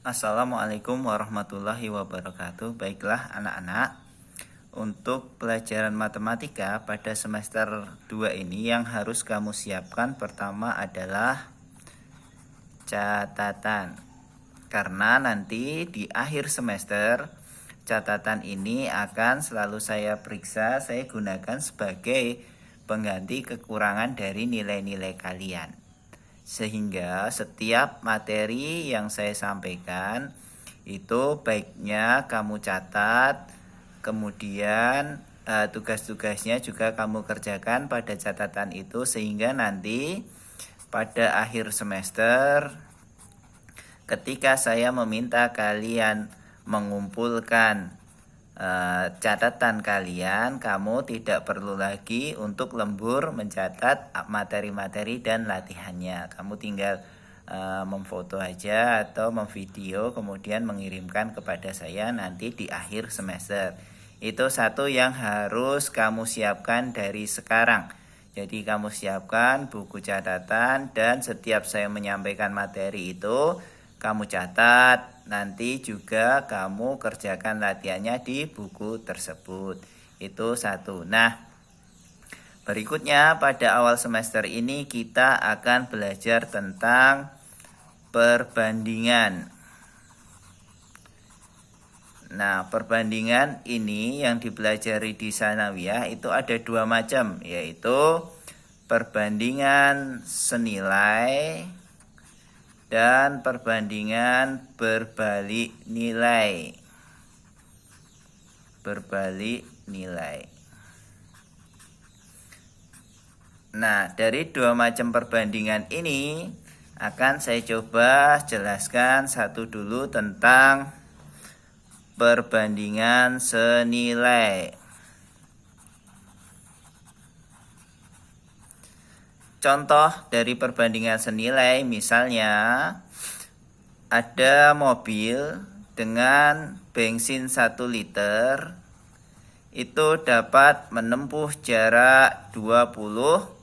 Assalamualaikum warahmatullahi wabarakatuh. Baiklah anak-anak, untuk pelajaran matematika pada semester 2 ini yang harus kamu siapkan pertama adalah catatan. Karena nanti di akhir semester catatan ini akan selalu saya periksa, saya gunakan sebagai pengganti kekurangan dari nilai-nilai kalian. Sehingga setiap materi yang saya sampaikan itu baiknya kamu catat, kemudian tugas-tugasnya juga kamu kerjakan pada catatan itu, sehingga nanti pada akhir semester ketika saya meminta kalian mengumpulkan catatan kalian, kamu tidak perlu lagi untuk lembur mencatat materi-materi dan latihannya. Kamu tinggal memfoto aja atau memvideo kemudian mengirimkan kepada saya nanti di akhir semester. Itu satu yang harus kamu siapkan dari sekarang. Jadi kamu siapkan buku catatan dan setiap saya menyampaikan materi itu kamu catat. Nanti juga kamu kerjakan latihannya di buku tersebut. Itu satu. Nah, berikutnya pada awal semester ini kita akan belajar tentang perbandingan. Nah, perbandingan ini yang dipelajari di Tsanawiyah itu ada dua macam, yaitu perbandingan senilai dan perbandingan berbalik nilai. Berbalik nilai. Nah, dari dua macam perbandingan ini akan saya coba jelaskan satu dulu tentang perbandingan senilai. Contoh dari perbandingan senilai, misalnya ada mobil dengan bensin 1 liter itu dapat menempuh jarak 20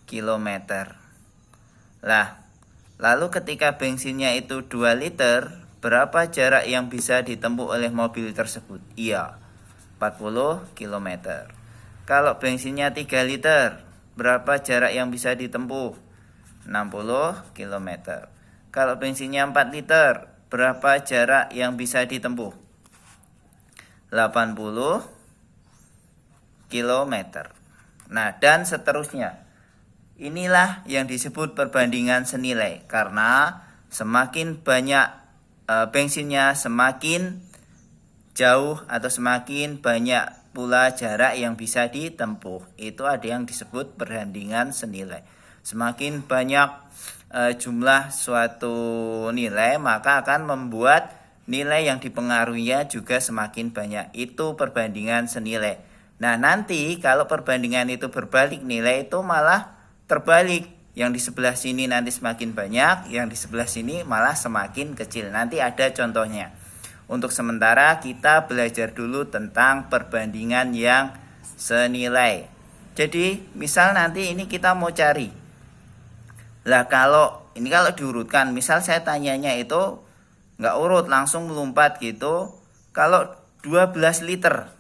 km. Lalu ketika bensinnya itu 2 liter, berapa jarak yang bisa ditempuh oleh mobil tersebut? Iya, 40 km. Kalau bensinnya 3 liter, berapa jarak yang bisa ditempuh? 60 km. Kalau bensinnya 4 liter, berapa jarak yang bisa ditempuh? 80 km. Nah, dan seterusnya. Inilah yang disebut perbandingan senilai, karena semakin banyak bensinnya, semakin jauh atau semakin banyak pula jarak yang bisa ditempuh. Itu ada yang disebut perbandingan senilai. Semakin banyak jumlah suatu nilai, maka akan membuat nilai yang dipengaruhinya juga semakin banyak. Itu perbandingan senilai. Nah, nanti kalau perbandingan itu berbalik nilai, itu malah terbalik. Yang di sebelah sini nanti semakin banyak, yang di sebelah sini malah semakin kecil. Nanti ada contohnya. Untuk sementara kita belajar dulu tentang perbandingan yang senilai. Jadi misal nanti ini kita mau cari. Kalau diurutkan, misal saya tanyanya itu nggak urut, langsung melompat gitu. Kalau 12 liter,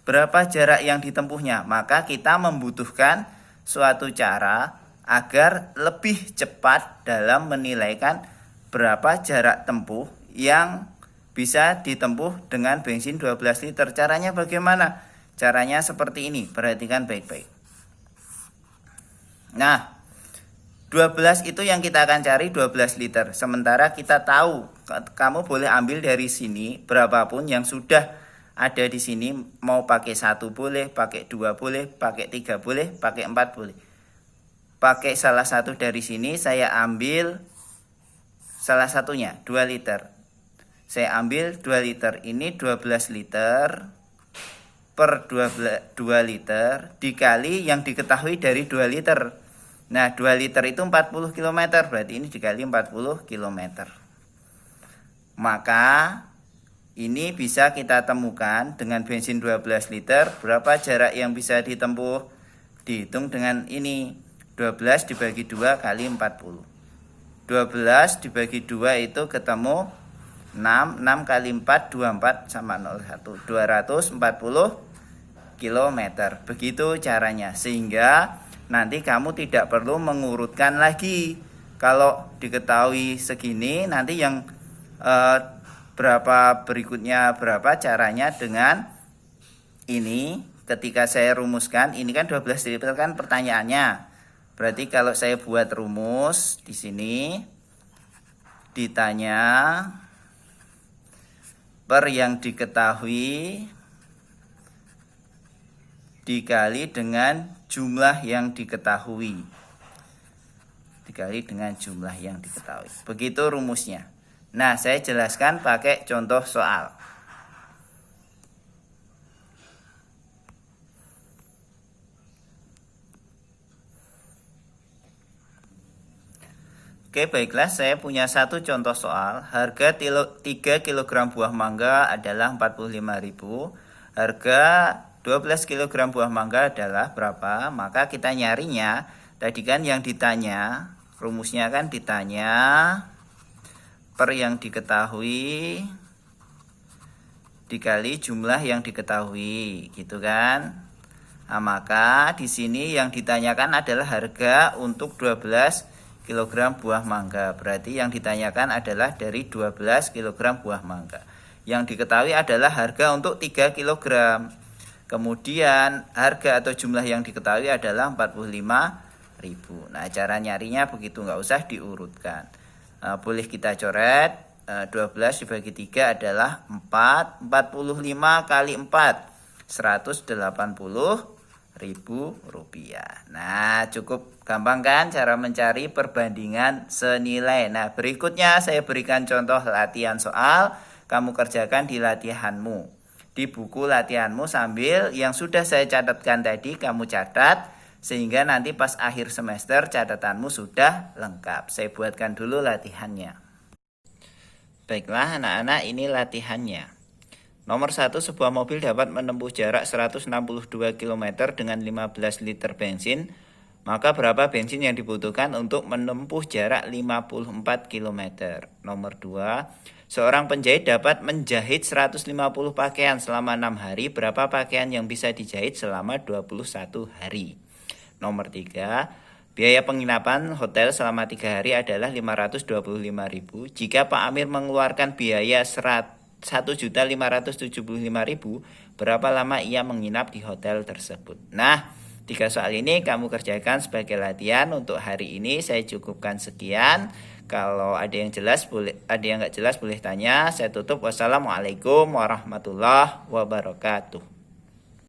berapa jarak yang ditempuhnya? Maka kita membutuhkan suatu cara agar lebih cepat dalam menilaikan berapa jarak tempuh yang bisa ditempuh dengan bensin 12 liter. Caranya bagaimana? Caranya seperti ini, perhatikan baik-baik. Nah, 12 itu yang kita akan cari 12 liter. Sementara kita tahu, kamu boleh ambil dari sini berapapun yang sudah ada di sini. Mau pakai 1 boleh, pakai 2 boleh, pakai 3 boleh, pakai 4 boleh. Pakai salah satu dari sini, saya ambil salah satunya, 2 liter. Saya ambil 2 liter, ini 12 liter per 2 liter dikali yang diketahui dari 2 liter. Nah, 2 liter itu 40 km, berarti ini dikali 40 km. Maka ini bisa kita temukan dengan bensin 12 liter, berapa jarak yang bisa ditempuh. Dihitung dengan ini, 12 dibagi 2 kali 40. 12 dibagi 2 itu ketemu 6. 6 kali 4, 24 sama 01. 240 km. Begitu caranya. Sehingga nanti kamu tidak perlu mengurutkan lagi. Kalau diketahui segini, nanti yang berapa berikutnya berapa, caranya dengan ini. Ketika saya rumuskan, ini kan 12 triple kan pertanyaannya. Berarti kalau saya buat rumus di sini ditanya per yang diketahui dikali dengan jumlah yang diketahui. Dikali dengan jumlah yang diketahui. Begitu rumusnya. Nah, saya jelaskan pakai contoh soal. Oke, baiklah, saya punya satu contoh soal. Harga 3 kg buah mangga adalah 45.000. Harga 12 kg buah mangga adalah berapa? Maka kita nyarinya, tadi kan yang ditanya, rumusnya kan ditanya per yang diketahui dikali jumlah yang diketahui, gitu kan? Nah, maka di sini yang ditanyakan adalah harga untuk 12 kg buah mangga. Berarti yang ditanyakan adalah dari 12 kg buah mangga. Yang diketahui adalah harga untuk 3 kg. Kemudian harga atau jumlah yang diketahui adalah 45.000. Nah, cara nyarinya begitu, nggak usah diurutkan. Boleh kita coret. 12 dibagi 3 adalah 4. 45 kali 4, 180.000 rupiah. Nah, cukup gampang kan cara mencari perbandingan senilai. Nah, berikutnya saya berikan contoh latihan soal. Kamu kerjakan di latihanmu, di buku latihanmu, sambil yang sudah saya catatkan tadi kamu catat, sehingga nanti pas akhir semester catatanmu sudah lengkap. Saya buatkan dulu latihannya. Baiklah anak-anak, ini latihannya. Nomor 1, sebuah mobil dapat menempuh jarak 162 km dengan 15 liter bensin. Maka berapa bensin yang dibutuhkan untuk menempuh jarak 54 km? Nomor 2, seorang penjahit dapat menjahit 150 pakaian selama 6 hari. Berapa pakaian yang bisa dijahit selama 21 hari? Nomor 3, biaya penginapan hotel selama 3 hari adalah 525.000. Jika Pak Amir mengeluarkan biaya 1.575.000, berapa lama ia menginap di hotel tersebut? Nah, 3 soal ini kamu kerjakan sebagai latihan untuk hari ini. Saya cukupkan sekian. Kalau ada yang jelas boleh, ada yang nggak jelas boleh tanya. Saya tutup. Wassalamualaikum warahmatullahi wabarakatuh.